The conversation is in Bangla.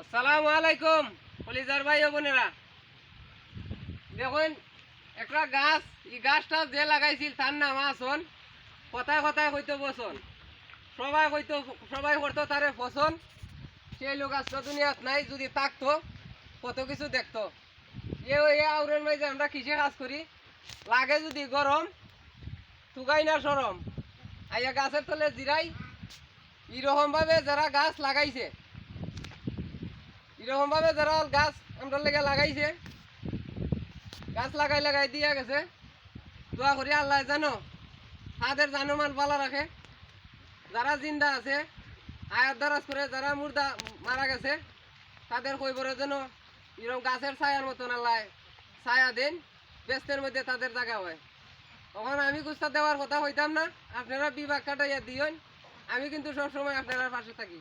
আসসালামু আলাইকুম কলিজার ভাই ও বোনেরা, দেখুন একটা গাছ, এই গাছটা যে লাগাইছিল তার নাম আসন। কথায় কথায় হইতো বসন, সবাই করতো তারে পছন্দ। সেই লোক আজকে দুনিয়াত নাই, যদি থাকতো কত কিছু দেখতো। আউরের মাঝে আমরা কিসে কাজ করি, লাগে যদি গরম টুকাই না সরম, আইয়া গাছের তলে জিরাই। এরকম ভাবে যারা গাছ লাগাইছে, এরকম ভাবে যারা গাছ আমরা লেগে লাগাইছে, গাছ লাগাই লাগাই দিয়া গেছে। দোয়া করি আল্লাহ জানো তাদের জানমাল পালা রাখে। যারা জিন্দা আছে আয়াত দারাজ করে, যারা মুর্দা মারা গেছে তাদের কইবরে যেন এরকম গাছের ছায়ার মতন আল্লাহ ছায়া দেন, ব্যস্তের মধ্যে তাদের জায়গা হয়। তখন আমি গুস্তা দেওয়ার কথা হইতাম না, আপনারা বিভাগ কাটাইয়া দিয়েন, আমি কিন্তু সবসময় আপনারা পাশে থাকি।